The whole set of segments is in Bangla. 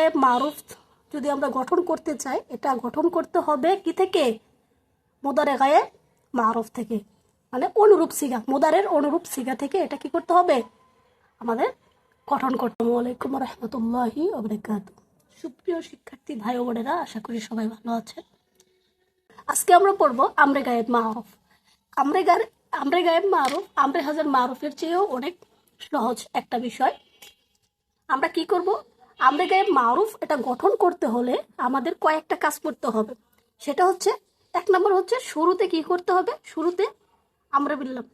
গায়েব মারুফ যদি আমরা গঠন করতে চাই, এটা গঠন করতে হবে কি থেকে? মুদারে গায়েব মারুফ থেকে, মানে অনুরূপ সিগা, মুদারের অনুরূপ সিগা থেকে এটা কি করতে হবে? আমাদের গঠন করতে। আসসালামু আলাইকুম ওয়া রাহমাতুল্লাহি ওয়া বারাকাতুহু। সুপ্রিয় শিক্ষার্থী ভাই ও বোনেরা, আশা করি সবাই ভালো আছেন। আজকে আমরা পড়ব আমরে গায়েব মারুফ। আমরে গায়েব মারুফ আমরে হাজার মারুফের চেয়েও অনেক সহজ একটা বিষয়। আমরা কি করব? আমরে গায়েব মারুফ এটা গঠন করতে হলে আমাদের কয়েকটা কাজ করতে হবে। সেটা হচ্ছে, এক নম্বর হচ্ছে শুরুতে কি করতে হবে? শুরুতে আমরা বললাম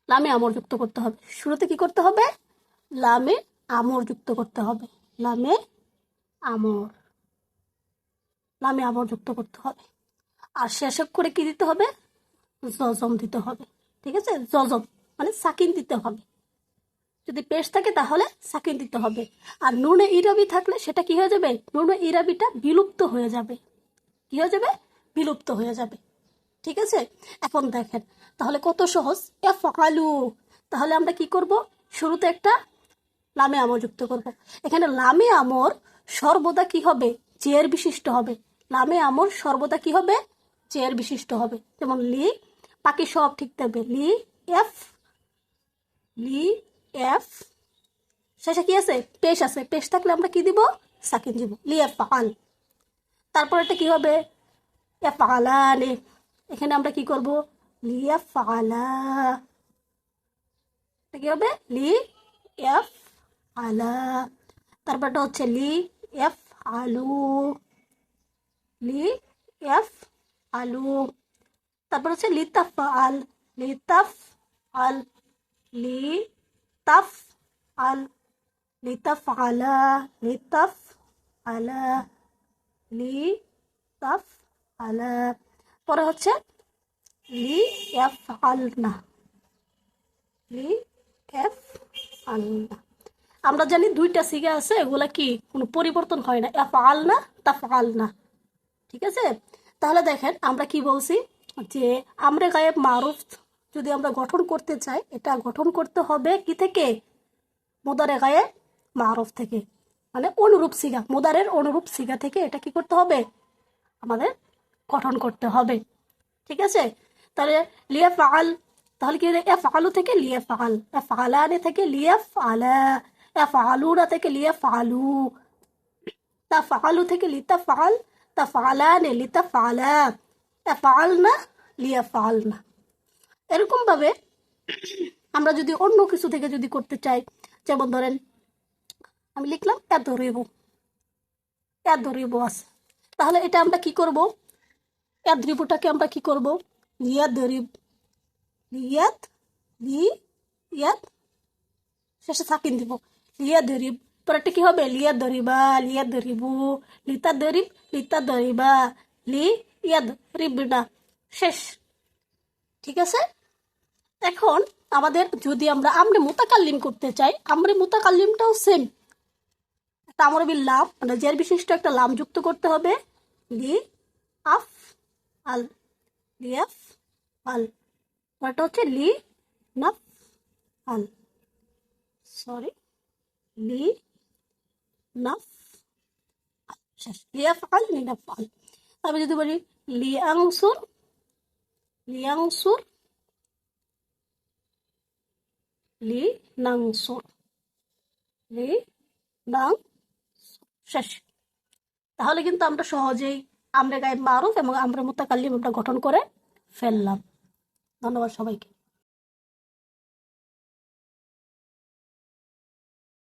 লামে আমর যুক্ত করতে হবে। শুরুতে কি করতে হবে? লামে আমর যুক্ত করতে হবে। লামে আমর লামে আমর যুক্ত করতে হবে। আর শেষে করে কি দিতে হবে? জজম দিতে হবে। ঠিক আছে, জজম মানে সাকিন দিতে হবে। যদি পেশ থাকে তাহলে সাকিন দিতে হবে। আর নুনে ইরাবি থাকলে সেটা কি হয়ে যাবে? নুনে ইরাবিটা বিলুপ্ত হয়ে যাবে। কি হয়ে যাবে? বিলুপ্ত হয়ে যাবে। ঠিক আছে, এখন দেখেন তাহলে কত সহজ। এফআলু, তাহলে আমরা কি করব? শুরুতে একটা লামে আমর যুক্ত করব। এখানে লামে আমর সর্বদা কি হবে? জের বিশিষ্ট হবে। লামে আমর সর্বদা কি হবে? জের বিশিষ্ট হবে। যেমন লি, বাকি সব ঠিক থাকবে। লি এফ, শেষে কি আছে? পেশ আছে। পেশ থাকলে আমরা কি দিব? সাকিন দিব। লি এফ আল। তারপর এটা কি হবে? এফ আলানে, এখানে আমরা কি করব? লি এফ আলা। এটা কি হবে? লি এফ আলা। তারপরটা হচ্ছে লি এফ আলু। লি এফ আলু। তারপর হচ্ছে লিতাফ আল। লিতাফ আল। লি তাফ আল। লিতাফ আলা। লিতাফ আলা। লি তাফ আলা। পরে হচ্ছে লি এফ আলনা। লি এফ আলনা। আমরা জানি দুইটা সিগা আছে, এগুলা কি কোনো পরিবর্তন হয় না। এফ আলনা, তাফ আলনা। ঠিক আছে, তাহলে দেখেন আমরা কি বলছি, যে আমরে গায়েব মারুফ যদি আমরা গঠন করতে চাই, এটা গঠন করতে হবে কি থেকে? মুদারে গায়েব মারুফ থেকে, মানে অনুরূপ সিগা, মুদারের অনুরূপ সিগা থেকে এটা কি করতে হবে? আমাদের গঠন করতে হবে। ঠিক আছে, তাহলে লিয়া ফাল, তাহলে কি এফ আলু থেকে লিয়া ফাল, এফ আলানে থেকে লিয়া ফালা, এফ আলুনা থেকে লিয়া ফালু, তা ফালু থেকে লিতা ফাল, তা ফালানে লিতা ফালা, এফ আলনা লিয়া ফালনা। এরকম ভাবে আমরা যদি অন্য কিছু থেকে যদি করতে চাই, যেমন ধরেন আমি লিখলাম এদরিবু, এদরিবু আছে, তাহলে এটা আমরা কি করব? এদরিবুটাকে আমরা কি করব? লিয়াদরিব, লিয়াদ, লি ইয়াদ, শেষে সাকিন দিব। লিয়াদরিব, পরেরটা কি হবে? লিয়াদরিবা, লিয়াদরিবু, লিতাদরিব, লিতাদরিবা, লি ইয়াদ রিবনা, শেষ। ঠিক আছে, এখন আমাদের যদি আমরা আমরে মুতাকাল্লিম করতে চাই, আমরে মুতাকাল্লিমটাও সেম। একটা আমরে বিল লাম, মানে জের বিশিষ্ট একটা লাম যুক্ত করতে হবে। লি আফ আল, লি আফ আল। ওটা হচ্ছে লি নাফ আল, সরি, লি নাফ আল, শেষ। লি আফ আল, লি নাফ আল। তারপরে যদি বলি লি আংসুর, লি আংসুর, লি নাংসুর, লি নাং, শেষ। তাহলে কিন্তু আমরা সহজেই আমরে গায়েব মারুফ এবং আমরে মুতাকাল্লিম আমরা গঠন করে ফেললাম। ধন্যবাদ সবাইকে।